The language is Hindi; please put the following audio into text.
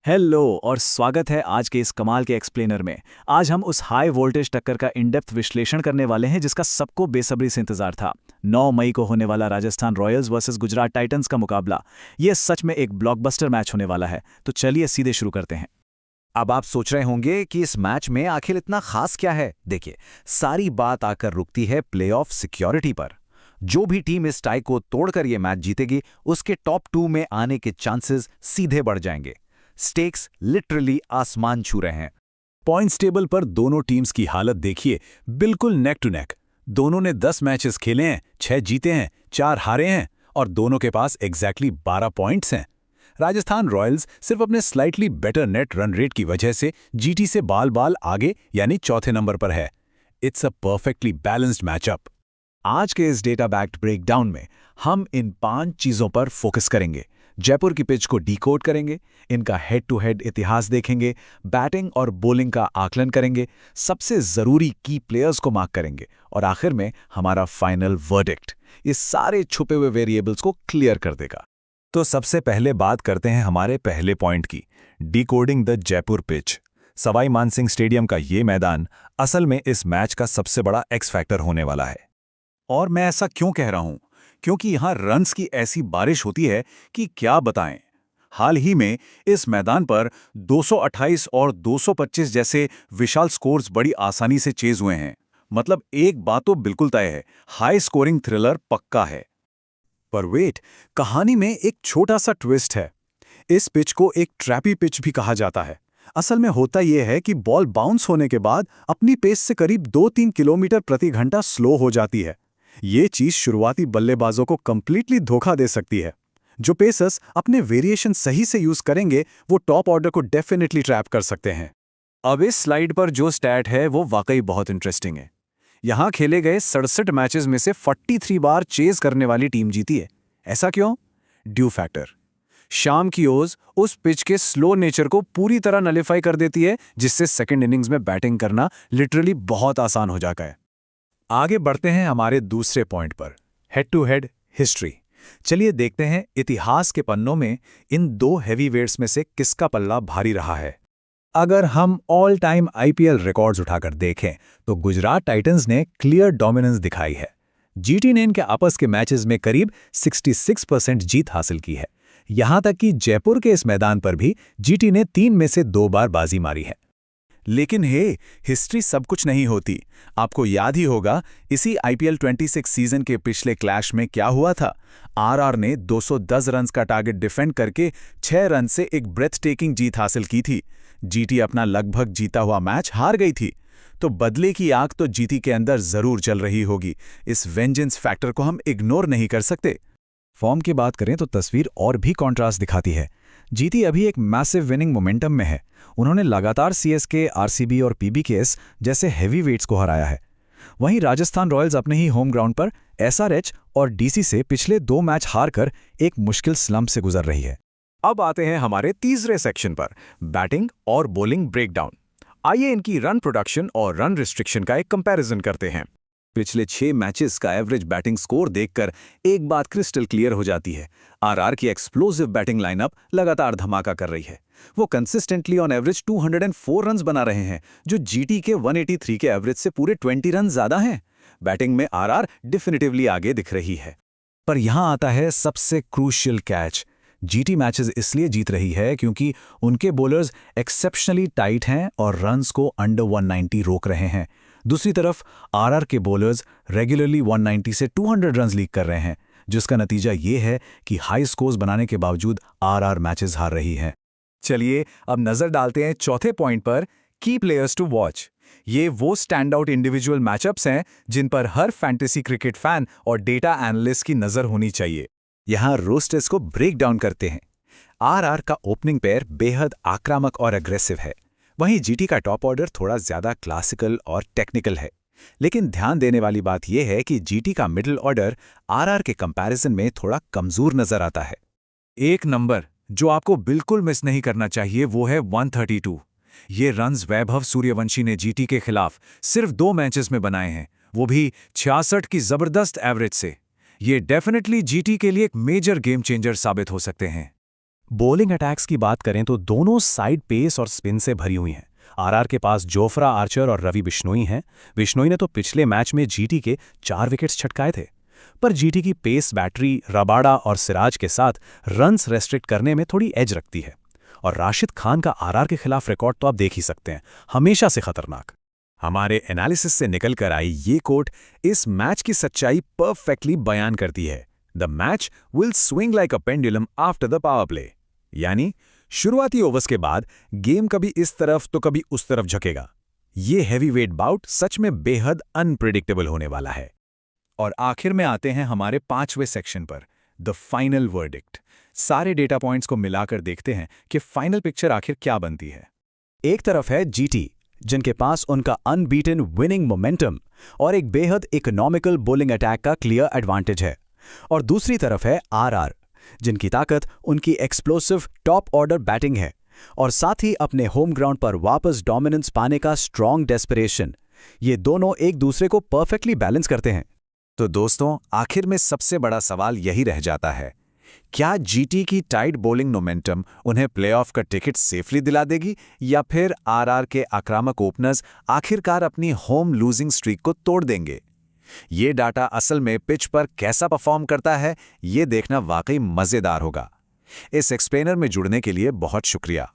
हेलो और स्वागत है आज के इस कमाल के एक्सप्लेनर में। आज हम उस हाई वोल्टेज टक्कर का इन डेप्थ विश्लेषण करने वाले हैं जिसका सबको बेसब्री से इंतजार था। 9 मई को होने वाला Rajasthan Royals versus Gujarat Titans का मुकाबला। ये सच में एक ब्लॉकबस्टर मैच होने वाला है, तो चलिए सीधे शुरू करते हैं। अब आप सोच रहे होंगे कि इस मैच में आखिर इतना खास क्या है। देखिए, सारी बात आकर रुकती है प्लेऑफ सिक्योरिटी पर। जो भी टीम इस टाई को तोड़कर ये मैच जीतेगी, उसके टॉप 2 में आने के चांसेस सीधे बढ़ जाएंगे। स्टेक्स लिटरली आसमान छू रहे हैं। पॉइंट्स टेबल पर दोनों टीम्स की हालत देखिए, बिल्कुल नेक टू नेक। दोनों ने 10 मैचेस खेले हैं, 6 जीते हैं, 4 हारे हैं और दोनों के पास एग्जैक्टली 12 पॉइंट्स हैं। राजस्थान रॉयल्स सिर्फ अपने slightly better net run rate की वजह से जीटी से बाल बाल आगे यानी चौथे नंबर पर है। It's a perfectly balanced matchup. आज के इस डेटा बैक्ड ब्रेकडाउन में हम इन 5 चीजों पर फोकस करेंगे। जयपुर की पिच को डिकोड करेंगे, इनका हेड टू हेड इतिहास देखेंगे, बैटिंग और बॉलिंग का आकलन करेंगे, सबसे जरूरी की प्लेयर्स को मार्क करेंगे और आखिर में हमारा फाइनल वर्डिक्ट इस सारे छुपे हुए वेरिएबल्स को क्लियर कर देगा। तो सबसे पहले बात करते हैं हमारे पहले पॉइंट की, decoding the Jaipur pitch. Sawai Mansingh stadium का ये मैदान असल में इस मैच का सबसे बड़ा एक्स फैक्टर होने वाला है। और मैं ऐसा क्यों कह रहा हूं? क्योंकि यहां रन्स की ऐसी बारिश होती है कि क्या बताएं। हाल ही में इस मैदान पर 228 और 225 जैसे विशाल स्कोर्स बड़ी आसानी से चेज हुए हैं। मतलब एक बात तो बिल्कुल तय है, हाई स्कोरिंग थ्रिलर पक्का है। पर वेट, कहानी में एक छोटा सा ट्विस्ट है। इस पिच को एक ट्रैपी पिच भी कहा जाता है। असल में होता यह है कि बॉल बाउंस होने के बाद अपनी पेस से करीब 2-3 किलोमीटर प्रति घंटा स्लो हो जाती है। ये चीज शुरुआती बल्लेबाजों को कंप्लीटली धोखा दे सकती है। जो पेसर्स अपने वेरिएशन सही से यूज करेंगे, वो टॉप ऑर्डर को डेफिनेटली ट्रैप कर सकते हैं। अब इस स्लाइड पर जो स्टैट है वो वाकई बहुत इंटरेस्टिंग है। यहां खेले गए 67 मैचेस में से 43 बार चेज करने वाली टीम जीती है। ऐसा क्यों? Due factor. शाम की ओज उस पिच के स्लो नेचर को पूरी तरह नलिफाई कर देती है, जिससे सेकंड इनिंग्स में बैटिंग करना लिटरली बहुत आसान हो जाता है। आगे बढ़ते हैं हमारे दूसरे पॉइंट पर, हेड टू हेड हिस्ट्री। चलिए देखते हैं इतिहास के पन्नों में इन दो हैवीवेट्स में से किसका पल्ला भारी रहा है। अगर हम ऑल टाइम आईपीएल रिकॉर्ड्स उठाकर देखें तो गुजरात टाइटंस ने क्लियर डोमिनेंस दिखाई है। जीटी ने इनके आपस के मैचेस में करीब 66% जीत हासिल की है। यहां तक कि जयपुर के इस मैदान पर भी जीटी ने 3 में से 2 बार बाजी मारी है। लेकिन हिस्ट्री सब कुछ नहीं होती। आपको याद ही होगा इसी आईपीएल 26 सीजन के पिछले क्लैश में क्या हुआ था। आरआर ने 210 रन्स का टारगेट डिफेंड करके 6 रन से एक ब्रेथ टेकिंग जीत हासिल की थी। जीटी अपना लगभग जीता हुआ मैच हार गई थी। तो बदले की आग तो जीटी के अंदर जरूर चल रही होगी। इस वेंजेंस फैक्टर को हम इग्नोर नहीं कर सकते। फॉर्म की बात करें तो तस्वीर और भी कॉन्ट्रास्ट दिखाती है। जीटी अभी एक मैसिव विनिंग मोमेंटम में है। उन्होंने लगातार सीएसके, आरसीबी और पीबीकेएस जैसे हैवी वेट्स को हराया है। वहीं राजस्थान रॉयल्स अपने ही होम ग्राउंड पर एसआरएच और डीसी से पिछले 2 मैच हारकर एक मुश्किल स्लंप से गुजर रही है। अब आते हैं हमारे तीसरे सेक्शन पर, बैटिंग और बॉलिंग ब्रेकडाउन। आइए इनकी रन प्रोडक्शन और रन रिस्ट्रिक्शन का एक कंपैरिजन करते हैं। पिछले 6 मैचेस का एवरेज बैटिंग स्कोर देखकर एक बात क्रिस्टल क्लियर हो जाती है। आरआर की एक्सप्लोसिव बैटिंग लाइनअप लगातार धमाका कर रही है। वो कंसिस्टेंटली ऑन एवरेज 204 रन्स बना रहे हैं, जो जीटी के 183 के एवरेज से पूरे 20 रन ज्यादा हैं। बैटिंग में आरआर डिफिनिटिवली आगे दिख रही है। पर यहां आता है सबसे क्रूशियल कैच। जीटी मैचेस इसलिए जीत रही है क्योंकि उनके बॉलर्स एक्सेप्शनली टाइट हैं और रन्स को अंडर 190 रोक रहे हैं। दूसरी तरफ आरआर के बॉलर्स रेगुलरली 190 से 200 रन्स लीक कर रहे हैं, जिसका नतीजा ये है कि हाई स्कोर्स बनाने के बावजूद आरआर मैचेस हार रही है। चलिए अब नजर डालते हैं चौथे पॉइंट पर, की प्लेयर्स टू वॉच। ये वो स्टैंड आउट इंडिविजुअल मैचअप्स हैं जिन पर हर फैंटेसी क्रिकेट फैन और डेटा एनालिस्ट की नजर होनी चाहिए। यहां रोस्टर्स को ब्रेक डाउन करते हैं। आरआर का ओपनिंग पेयर बेहद आक्रामक और अग्रेसिव है। वहीं जीटी का टॉप ऑर्डर थोड़ा ज्यादा क्लासिकल और टेक्निकल है। लेकिन ध्यान देने वाली बात यह है कि जीटी का मिडिल ऑर्डर आरआर के कंपैरिजन में थोड़ा कमजोर नजर आता है। एक नंबर जो आपको बिल्कुल मिस नहीं करना चाहिए वो है 132। ये रन्स वैभव सूर्यवंशी ने जीटी के खिलाफ सिर्फ 2 मैचेस में बनाए हैं, वो भी 66 की जबरदस्त एवरेज से। ये डेफिनेटली जीटी के लिए एक मेजर गेम चेंजर साबित हो सकते हैं। बॉलिंग अटैक्स की बात करें तो दोनों साइड पेस और स्पिन से भरी हुई हैं। आरआर के पास जोफ्रा आर्चर और रवि बिश्नोई हैं। बिश्नोई ने तो पिछले मैच में जीटी के 4 विकेट्स छटकाए थे। पर जीटी की पेस बैटरी रबाडा और सिराज के साथ रन्स रेस्ट्रिक्ट करने में थोड़ी एज रखती है। और राशिद खान का आरआर के खिलाफ रिकॉर्ड तो आप देख ही सकते हैं, हमेशा से खतरनाक। हमारे एनालिसिस से निकल कर आई ये कोट इस मैच की सच्चाई परफेक्टली बयान करती है। The match will swing like a pendulum after the power play. यानी शुरुआती ओवर्स के बाद गेम कभी इस तरफ तो कभी उस तरफ झकेगा। ये हैवीवेट बाउट सच में बेहद अनप्रिडिक्टेबल होने वाला है। और आखिर में आते हैं हमारे 5वें सेक्शन पर, द फाइनल वर्डिक्ट। सारे डेटा पॉइंट्स को मिलाकर देखते हैं कि फाइनल पिक्चर आखिर क्या बनती है। एक तरफ है जीटी, जिनके पास उनका अनबीटन विनिंग मोमेंटम और एक बेहद इकोनॉमिकल बॉलिंग अटैक का क्लियर एडवांटेज है। और दूसरी तरफ है आरआर, जिनकी ताकत उनकी एक्सप्लोसिव टॉप ऑर्डर बैटिंग है और साथ ही अपने होम ग्राउंड पर वापस डोमिनेंस पाने का स्ट्रॉन्ग डेस्परेशन। ये दोनों एक दूसरे को परफेक्टली बैलेंस करते हैं। तो दोस्तों, आखिर में सबसे बड़ा सवाल यही रह जाता है, क्या जीटी की टाइट बॉलिंग मोमेंटम उन्हें प्लेऑफ का टिकट सेफली दिला देगी, या फिर आरआर के आक्रामक ओपनर्स आखिरकार अपनी होम लूजिंग स्ट्रीक को तोड़ देंगे? ये डाटा असल में पिच पर कैसा परफॉर्म करता है, ये देखना वाकई मजेदार होगा। इस एक्सप्लेनर में जुड़ने के लिए बहुत शुक्रिया।